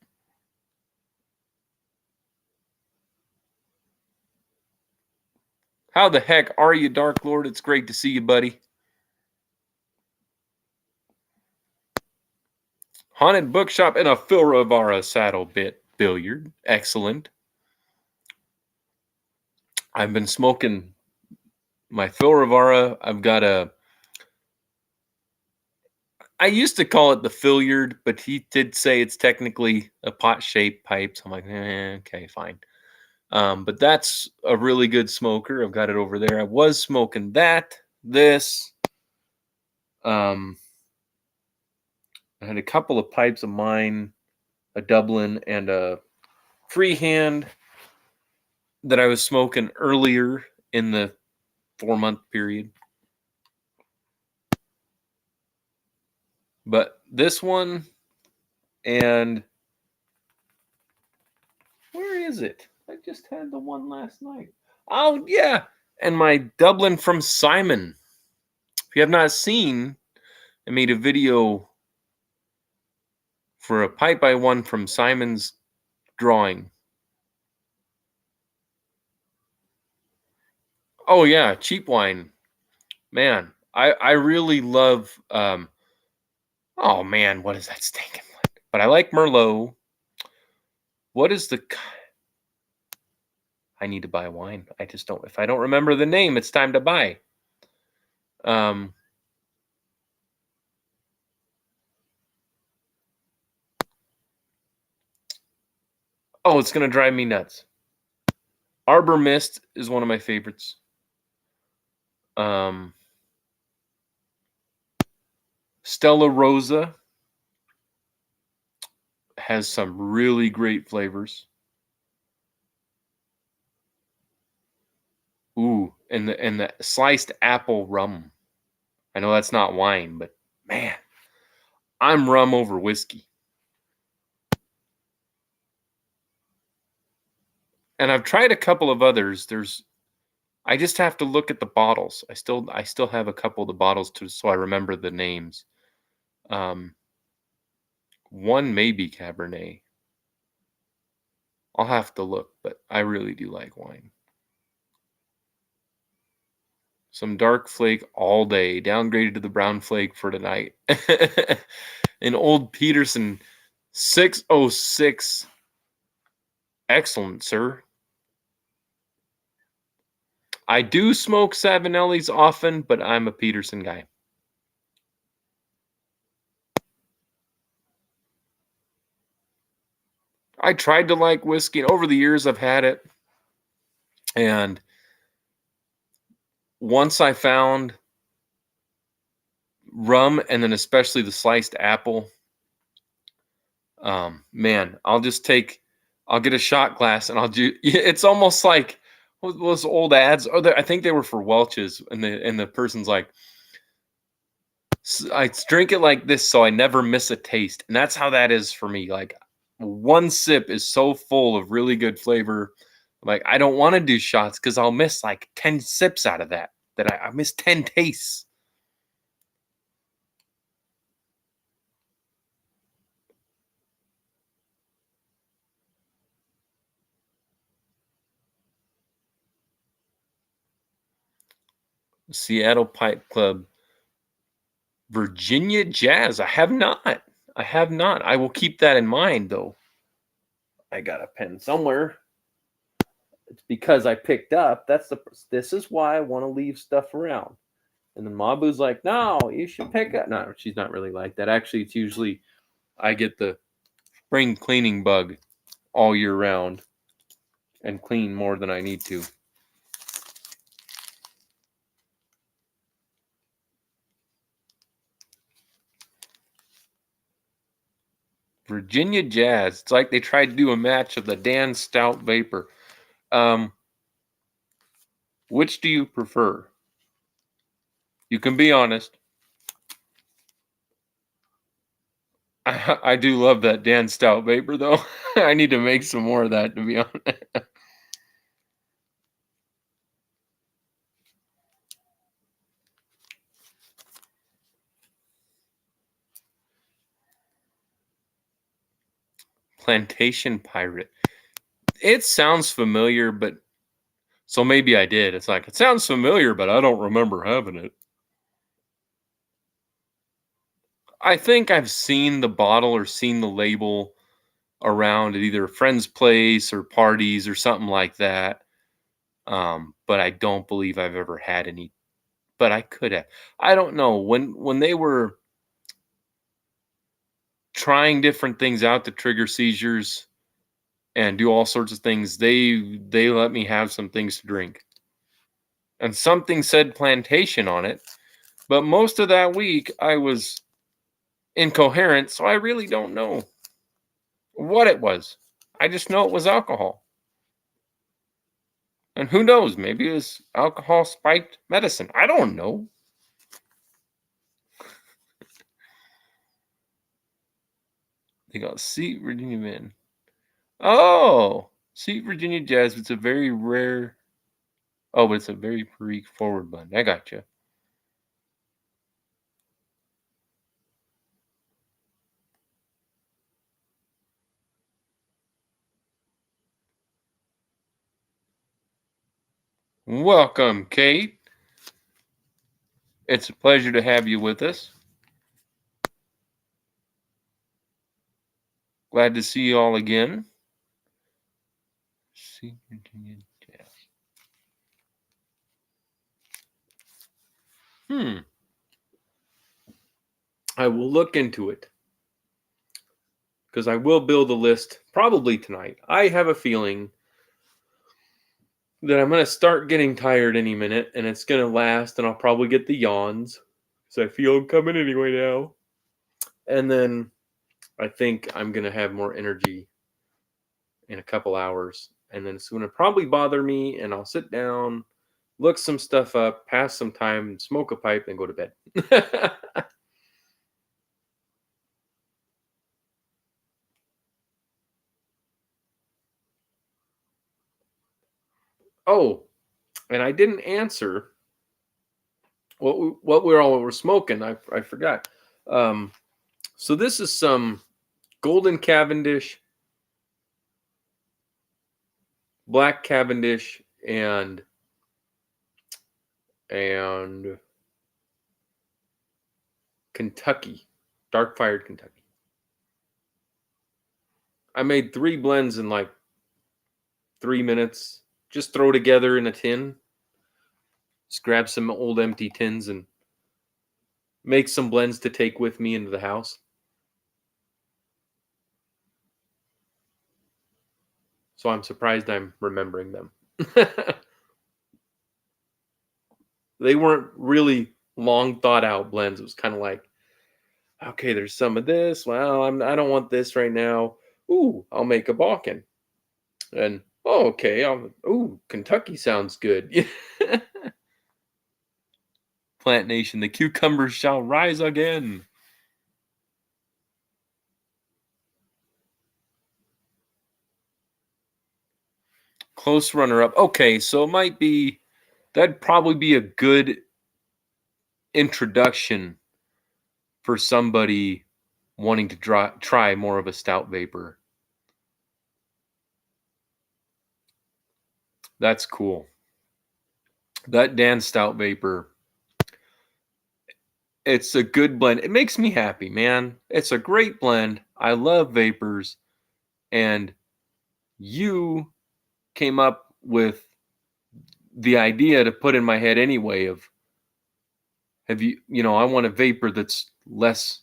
How the heck are you, Dark Lord? It's great to see you, buddy. Haunted bookshop and a Phil Rivara saddle bit billiard. Excellent. I've been smoking my Phil Rivara. I've got I used to call it the Filliard, but he did say it's technically a pot-shaped pipe. So I'm like, okay, fine. But that's a really good smoker. I've got it over there. I was smoking that, this. I had a couple of pipes of mine, a Dublin and a freehand that I was smoking earlier in the 4-month period. But this one, and where is it? I just had the one last night. Oh, yeah. And my Dublin from Simon. If you have not seen, I made a video for a pipe I won from Simon's drawing. Oh, yeah. Cheap wine. Man, I really love, oh, man, what is that stinking one? But I like Merlot. What is the... I need to buy wine. I just don't... If I don't remember the name, it's time to buy. Oh, it's going to drive me nuts. Arbor Mist is one of my favorites. Stella Rosa has some really great flavors. Ooh, and the sliced apple rum. I know that's not wine, but man, I'm rum over whiskey. And I've tried a couple of others. I just have to look at the bottles. I still have a couple of the bottles so I remember the names. One may be Cabernet. I'll have to look, but I really do like wine. Some dark flake all day. Downgraded to the brown flake for tonight. An old Peterson 606. Excellent, sir. I do smoke Savinellis often, but I'm a Peterson guy. I tried to like whiskey, and over the years I've had it. And once I found rum, and then especially the sliced apple, man, I'll get a shot glass and I'll do, it's almost like those old ads. I think they were for Welch's, and the person's like, I drink it like this so I never miss a taste. And that's how that is for me. Like, one sip is so full of really good flavor. Like, I don't want to do shots because I'll miss like 10 sips out of that I miss 10 tastes. Seattle Pipe Club. Virginia Jazz. I have not. I will keep that in mind, though. I got a pen somewhere. It's because I picked up. This is why I want to leave stuff around. And then Mabu's like, no, you should pick up. No, she's not really like that. Actually, it's usually I get the spring cleaning bug all year round and clean more than I need to. Virginia Jazz. It's like they tried to do a match of the Dan Stout Vapor. Which do you prefer? You can be honest. I do love that Dan Stout Vapor, though. I need to make some more of that, to be honest. Plantation Pirate. It sounds familiar, but so maybe I did. It's like, it sounds familiar, but I don't remember having it. I think I've seen the bottle or seen the label around at either a friend's place or parties or something like that. But I don't believe I've ever had any. But I could have. I don't know. When they were trying different things out to trigger seizures and do all sorts of things, they let me have some things to drink. And something said plantation on it. But most of that week I was incoherent, so I really don't know what it was. I just know it was alcohol. And who knows? Maybe it was alcohol spiked medicine. I don't know. They got Seat Virginia Man. Oh, Seat Virginia Jazz. It's a very rare. Oh, but it's a very freak forward blend. I gotcha. Welcome, Kate. It's a pleasure to have you with us. Glad to see you all again. Seat Virginia Jazz. I will look into it. Because I will build a list probably tonight. I have a feeling that I'm going to start getting tired any minute, and it's going to last, and I'll probably get the yawns. Because I feel them coming anyway now. And then I think I'm going to have more energy in a couple hours. And then it's going to probably bother me, and I'll sit down, look some stuff up, pass some time, smoke a pipe, and go to bed. Oh, and I didn't answer what we all were smoking. I forgot. So this is some Golden Cavendish, Black Cavendish, and Kentucky, dark fired Kentucky. I made 3 blends in like 3 minutes. Just throw together in a tin. Just grab some old empty tins and make some blends to take with me into the house. So I'm surprised I'm remembering them. They weren't really long thought out blends. It was kind of like, okay, there's some of this. Well, I don't want this right now. Ooh, I'll make a Balkan. And oh, okay. Ooh, Kentucky sounds good. Plant Nation, the cucumbers shall rise again. Close runner up. Okay, so it might be, that'd probably be a good introduction for somebody wanting to try more of a stout vapor. That's cool. That Dan Stout Vapor, it's a good blend. It makes me happy, man. It's a great blend. I love vapors. And you came up with the idea to put in my head anyway of, I want a vapor that's less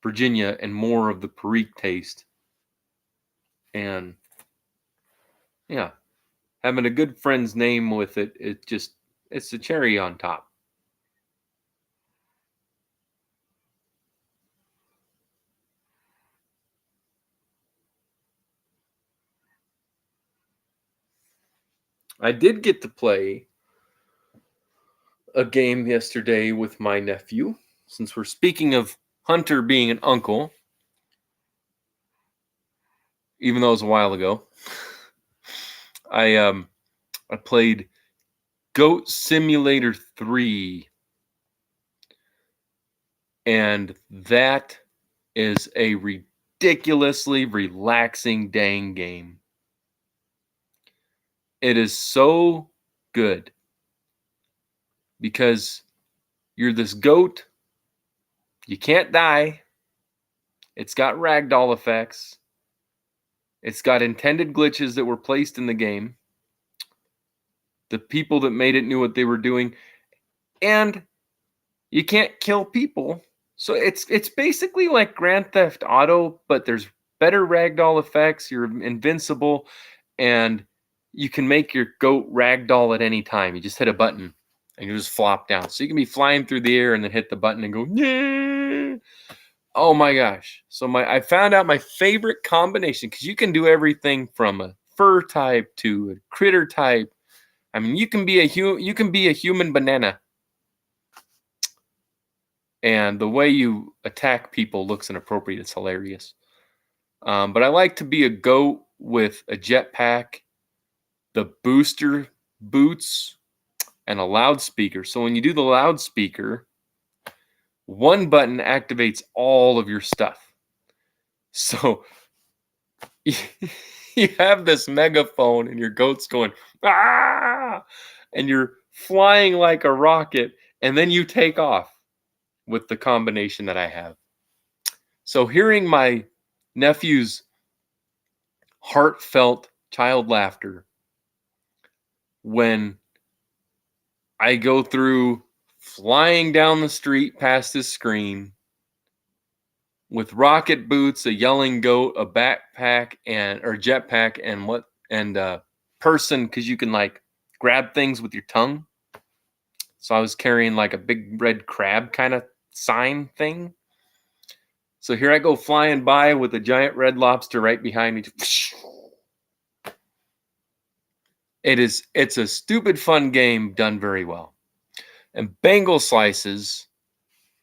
Virginia and more of the Perique taste. And yeah, having a good friend's name with it, it's the cherry on top. I did get to play a game yesterday with my nephew. Since we're speaking of Hunter being an uncle, even though it was a while ago, I played Goat Simulator 3, and that is a ridiculously relaxing dang game. It is so good because you're this goat, you can't die, it's got ragdoll effects, it's got intended glitches that were placed in the game, the people that made it knew what they were doing, and you can't kill people. So it's basically like Grand Theft Auto, but there's better ragdoll effects, you're invincible, and you can make your goat ragdoll at any time. You just hit a button and you just flop down. So you can be flying through the air and then hit the button and go, yeah. Oh my gosh. So I found out my favorite combination, because you can do everything from a fur type to a critter type. I mean, you can be a human banana. And the way you attack people looks inappropriate. It's hilarious. But I like to be a goat with a jetpack, the booster boots, and a loudspeaker. So when you do the loudspeaker, one button activates all of your stuff. So you have this megaphone and your goat's going, ah, and you're flying like a rocket, and then you take off with the combination that I have. So hearing my nephew's heartfelt child laughter when I go through flying down the street past his screen with rocket boots, a yelling goat, a backpack or jetpack, and a person, because you can like grab things with your tongue. So I was carrying like a big red crab kind of sign thing. So here I go flying by with a giant red lobster right behind me. It's a stupid fun game done very well. And Bengal slices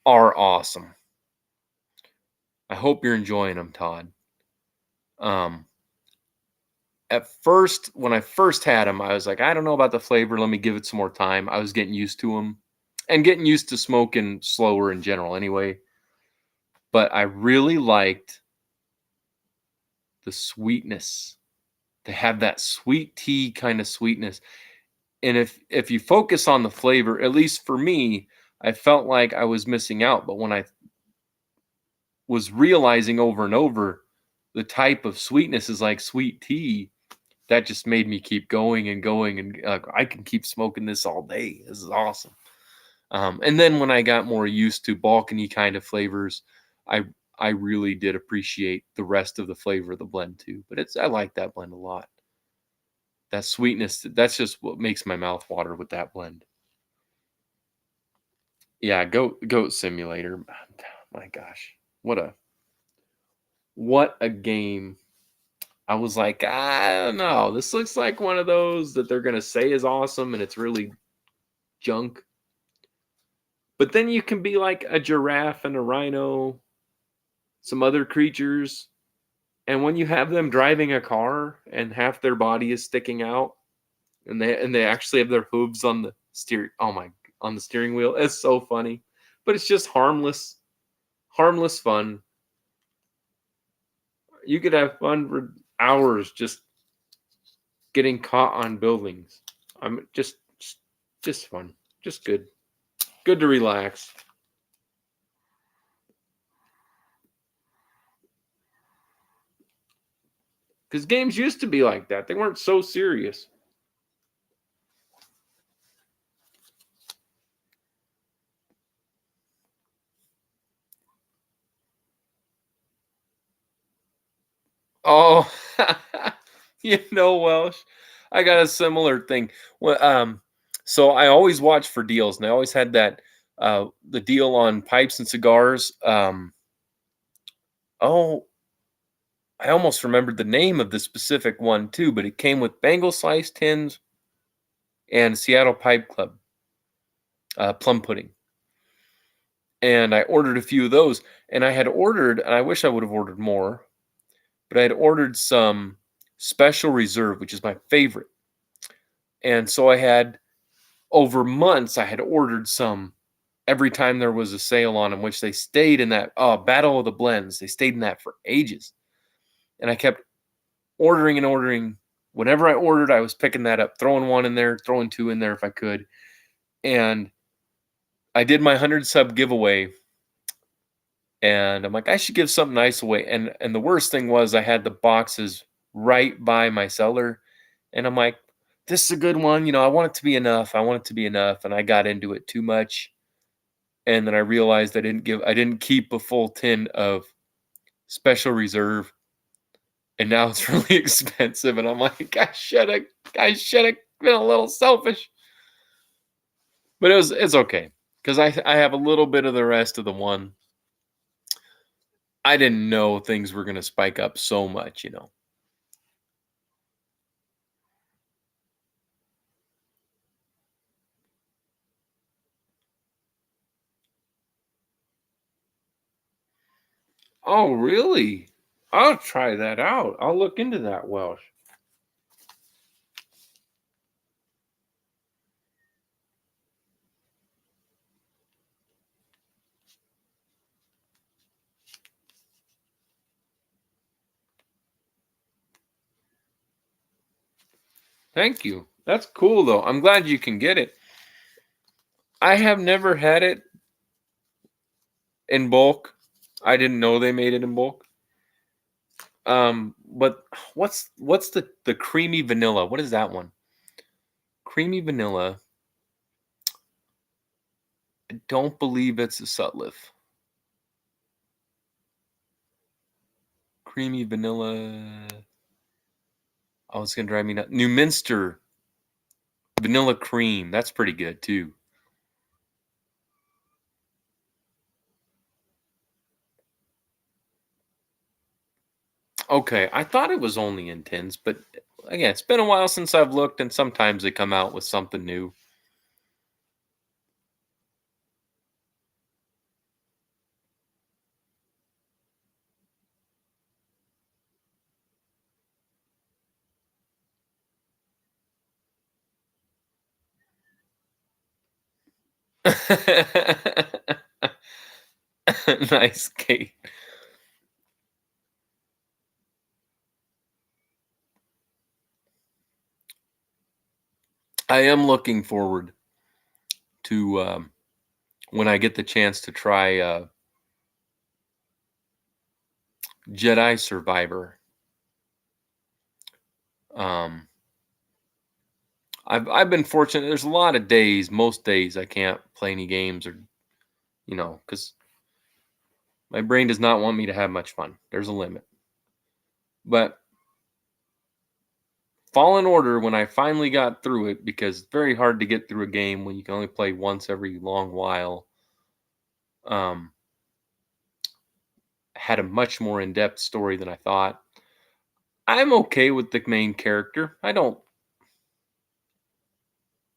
are awesome. I hope you're enjoying them, Todd. At first, when I first had them, I was like, I don't know about the flavor. Let me give it some more time. I was getting used to them and getting used to smoking slower in general anyway. But I really liked the sweetness. They have that sweet tea kind of sweetness. And if you focus on the flavor, at least for me, I felt like I was missing out. But when I was realizing over and over the type of sweetness is like sweet tea, that just made me keep going and going. And I can keep smoking this all day. This is awesome. And then when I got more used to balcony kind of flavors, I really did appreciate the rest of the flavor of the blend too. But I like that blend a lot. That sweetness, that's just what makes my mouth water with that blend. Yeah, Goat Simulator. My gosh, what a game. I was like, I don't know. This looks like one of those that they're gonna say is awesome, and it's really junk. But then you can be like a giraffe and a rhino, some other creatures, and when you have them driving a car and half their body is sticking out, and they actually have their hooves on the on the steering wheel, it's so funny. But it's just harmless fun. You could have fun for hours just getting caught on buildings. I'm just fun, just good to relax. Because games used to be like that. They weren't so serious. Oh, Welsh, I got a similar thing. Well, so I always watch for deals, and I always had that the deal on pipes and cigars. Oh, I almost remembered the name of the specific one too, but it came with Bengal slice tins and Seattle Pipe Club plum pudding. And I ordered a few of those, and I had ordered, and I wish I would have ordered more, but I had ordered some Special Reserve, which is my favorite. And so I had, over months, I had ordered some every time there was a sale on them, which they stayed in that Battle of the Blends. They stayed in that for ages. And I kept ordering and ordering. Whenever I ordered, I was picking that up, throwing one in there, throwing two in there if I could. And I did my 100 sub giveaway. And I'm like, I should give something nice away. And the worst thing was I had the boxes right by my cellar. And I'm like, this is a good one. I want it to be enough. I want it to be enough. And I got into it too much. And then I realized I didn't keep a full tin of Special Reserve. And now it's really expensive. And I'm like, I should have been a little selfish. But it's okay. Because I have a little bit of the rest of the one. I didn't know things were going to spike up so much. Oh, really? I'll try that out. I'll look into that, Welsh. Thank you. That's cool, though. I'm glad you can get it. I have never had it in bulk. I didn't know they made it in bulk. But what's the creamy vanilla? What is that one? Creamy vanilla. I don't believe it's a Sutliff. Creamy vanilla. Oh, it's gonna drive me nuts. New Minster vanilla cream. That's pretty good too. Okay, I thought it was only in tins, but again, it's been a while since I've looked, and sometimes they come out with something new. Nice, Kate. I am looking forward to when I get the chance to try Jedi Survivor. I've been fortunate. There's a lot of days, most days I can't play any games or because my brain does not want me to have much fun. There's a limit. But Fallen Order, when I finally got through it, because it's very hard to get through a game when you can only play once every long while, had a much more in-depth story than I thought. I'm okay with the main character. I don't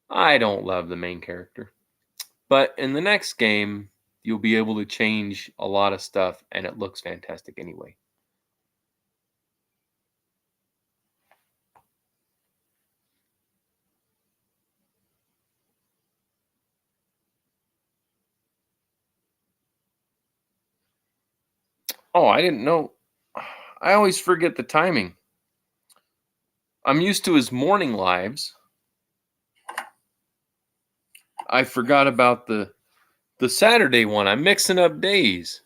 love the main character. But in the next game, you'll be able to change a lot of stuff, and it looks fantastic anyway. Oh, I didn't know. I always forget the timing. I'm used to his morning lives. I forgot about the Saturday one. I'm mixing up days.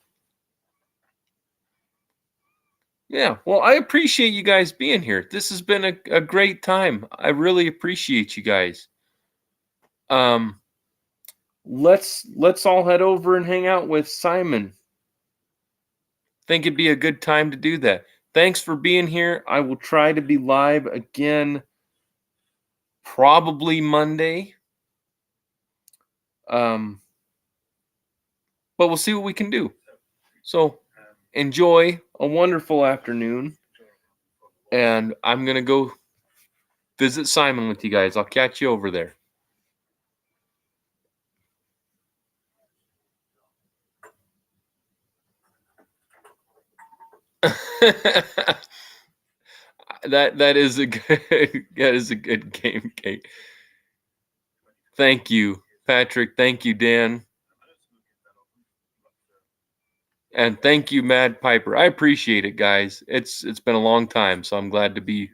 Yeah, well, I appreciate you guys being here. This has been a great time. I really appreciate you guys. Um, let's all head over and hang out with Simon. Think it'd be a good time to do that. Thanks for being here. I will try to be live again probably Monday. But we'll see what we can do. So enjoy a wonderful afternoon. And I'm going to go visit Simon with you guys. I'll catch you over there. that is a good that is a good game, Kate. Thank you, Patrick. Thank you, Dan. And thank you, Mad Piper. I appreciate it, guys. It's been a long time, so I'm glad to be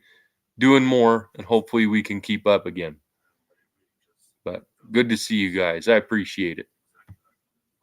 doing more, and hopefully we can keep up again. But good to see you guys. I appreciate it.